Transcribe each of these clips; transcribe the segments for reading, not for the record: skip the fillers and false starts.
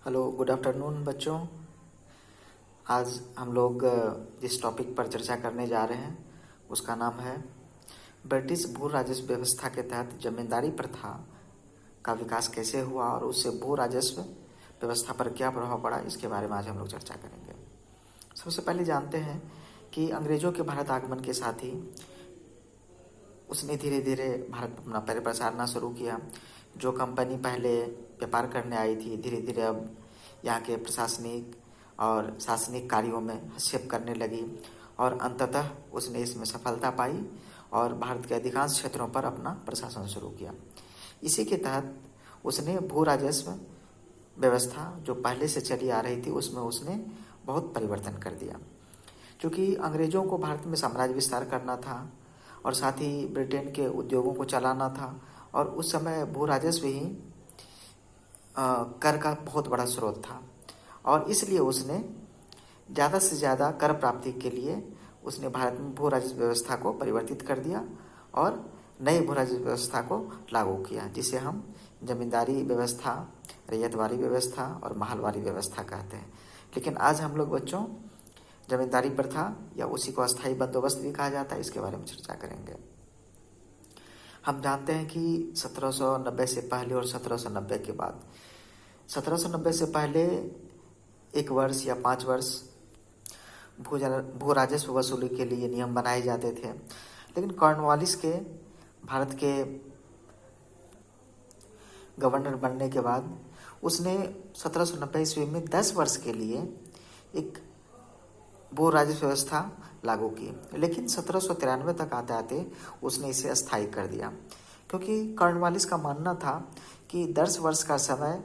Hello, good afternoon बच्चों। आज हम लोग जिस टॉपिक पर चर्चा करने जा रहे हैं उसका नाम है ब्रिटिश भू राजस्व व्यवस्था के तहत जमींदारी प्रथा का विकास कैसे हुआ और उससे भू राजस्व व्यवस्था पर क्या प्रभाव पड़ा, इसके बारे में आज हम लोग चर्चा करेंगे। सबसे पहले जानते हैं कि अंग्रेजों के भारत आगमन के साथ ही उसने धीरे धीरे भारत में अपना प्रसारना शुरू किया। जो कंपनी पहले व्यापार करने आई थी, धीरे धीरे अब यहाँ के प्रशासनिक और शासनिक कार्यों में हस्तक्षेप करने लगी और अंततः उसने इसमें सफलता पाई और भारत के अधिकांश क्षेत्रों पर अपना प्रशासन शुरू किया। इसी के तहत उसने भू राजस्व व्यवस्था जो पहले से चली आ रही थी उसमें उसने बहुत परिवर्तन कर दिया। क्योंकि अंग्रेजों को भारत में साम्राज्य विस्तार करना था और साथ ही ब्रिटेन के उद्योगों को चलाना था और उस समय भू राजस्व ही कर का बहुत बड़ा स्रोत था और इसलिए उसने ज़्यादा से ज़्यादा कर प्राप्ति के लिए उसने भारत में भू राजस्व व्यवस्था को परिवर्तित कर दिया और नई भू राजस्व व्यवस्था को लागू किया, जिसे हम जमींदारी व्यवस्था, रैयतवारी व्यवस्था और महलवारी व्यवस्था कहते हैं। लेकिन आज हम लोग बच्चों जमींदारी प्रथा या उसी को अस्थायी बंदोबस्त भी कहा जाता है, इसके बारे में चर्चा करेंगे। हम जानते हैं कि 1790 से पहले और 1790 के बाद, 1790 से पहले 1 वर्ष या 5 वर्ष भू राजस्व वसूली के लिए नियम बनाए जाते थे। लेकिन कॉर्नवालिस के भारत के गवर्नर बनने के बाद उसने 1790 ईस्वी में 10 वर्ष के लिए एक भू राजस्व व्यवस्था लागू की। लेकिन 1793 तक आते आते उसने इसे अस्थायी कर दिया, क्योंकि कॉर्नवालिस का मानना था कि 10 वर्ष का समय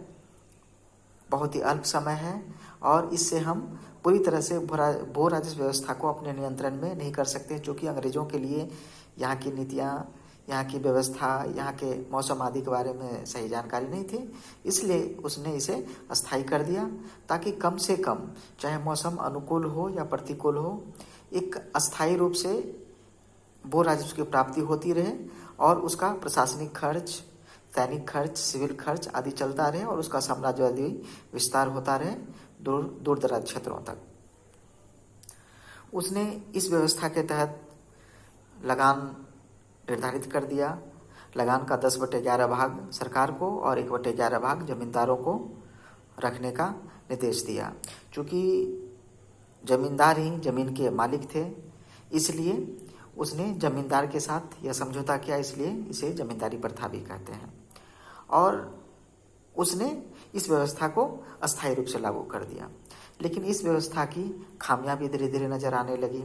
बहुत ही अल्प समय है और इससे हम पूरी तरह से भू राजस्व व्यवस्था को अपने नियंत्रण में नहीं कर सकते, क्योंकि अंग्रेजों के लिए यहाँ की नीतियाँ, यहाँ की व्यवस्था, यहाँ के मौसम आदि के बारे में सही जानकारी नहीं थी। इसलिए उसने इसे अस्थायी कर दिया ताकि कम से कम, चाहे मौसम अनुकूल हो या प्रतिकूल हो, एक अस्थायी रूप से भू राजस्व की प्राप्ति होती रहे और उसका प्रशासनिक खर्च, दैनिक खर्च, सिविल खर्च आदि चलता रहे और उसका साम्राज्यवादी विस्तार होता रहे दूर दराज क्षेत्रों तक। उसने इस व्यवस्था के तहत लगान निर्धारित कर दिया। लगान का 10/11 भाग सरकार को और 1/11 भाग जमींदारों को रखने का निर्देश दिया। चूँकि जमींदार ही जमीन के मालिक थे, इसलिए उसने जमींदार के साथ यह समझौता किया, इसलिए इसे जमींदारी प्रथा भी कहते हैं। और उसने इस व्यवस्था को अस्थायी रूप से लागू कर दिया। लेकिन इस व्यवस्था की खामियां भी धीरे धीरे नजर आने लगी,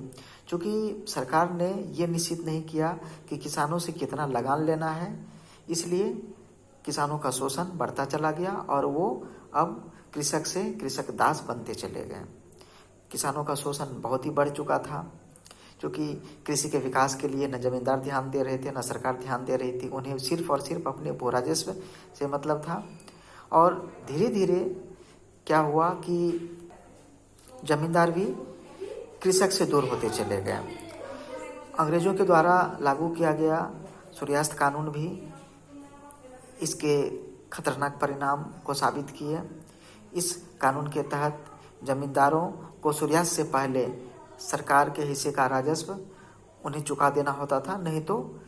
क्योंकि सरकार ने ये निश्चित नहीं किया कि किसानों से कितना लगान लेना है, इसलिए किसानों का शोषण बढ़ता चला गया और वो अब कृषक से कृषक दास बनते चले गए। किसानों का शोषण बहुत ही बढ़ चुका था, क्योंकि कृषि के विकास के लिए न जमींदार ध्यान दे रहे थे, न सरकार ध्यान दे रही थी। उन्हें सिर्फ और सिर्फ अपने भू राजस्व से मतलब था। और धीरे धीरे क्या हुआ कि जमींदार भी कृषक से दूर होते चले गए। अंग्रेजों के द्वारा लागू किया गया सूर्यास्त कानून भी इसके खतरनाक परिणाम को साबित किए। इस कानून के तहत जमींदारों को सूर्यास्त से पहले सरकार के हिस्से का राजस्व उन्हें चुका देना होता था, नहीं तो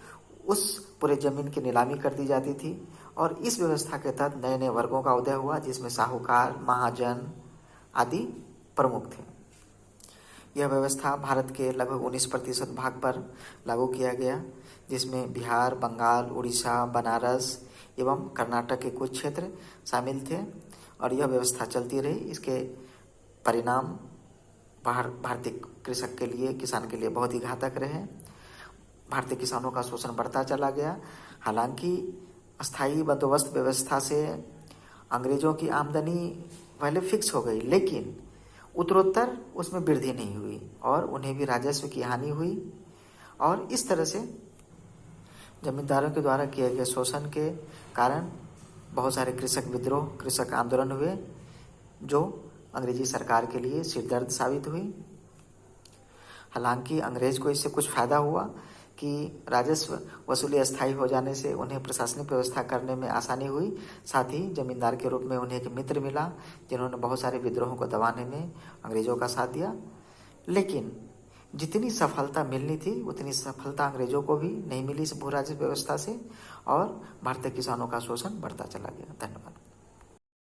उस पूरे जमीन की नीलामी कर दी जाती थी। और इस व्यवस्था के तहत नए नए वर्गों का उदय हुआ, जिसमें साहूकार, महाजन आदि प्रमुख थे। यह व्यवस्था भारत के लगभग 19% भाग पर लागू किया गया, जिसमें बिहार, बंगाल, उड़ीसा, बनारस एवं कर्नाटक के कुछ क्षेत्र शामिल थे। और यह व्यवस्था चलती रही। इसके परिणाम भारतीय कृषक के लिए, किसान के लिए बहुत ही घातक रहे। भारतीय किसानों का शोषण बढ़ता चला गया। हालांकि अस्थायी बंदोबस्त व्यवस्था से अंग्रेजों की आमदनी पहले फिक्स हो गई, लेकिन उत्तरोत्तर उसमें वृद्धि नहीं हुई और उन्हें भी राजस्व की हानि हुई। और इस तरह से जमींदारों के द्वारा किए गए शोषण के कारण बहुत सारे कृषक विद्रोह, कृषक आंदोलन हुए, जो अंग्रेजी सरकार के लिए सिरदर्द साबित हुई। हालांकि अंग्रेज को इससे कुछ फायदा हुआ, कि राजस्व वसूली अस्थायी हो जाने से उन्हें प्रशासनिक व्यवस्था करने में आसानी हुई। साथ ही जमींदार के रूप में उन्हें एक मित्र मिला जिन्होंने बहुत सारे विद्रोहों को दबाने में अंग्रेजों का साथ दिया। लेकिन जितनी सफलता मिलनी थी उतनी सफलता अंग्रेजों को भी नहीं मिली इस भू राजस्व व्यवस्था से, और भारतीय किसानों का शोषण बढ़ता चला गया। धन्यवाद।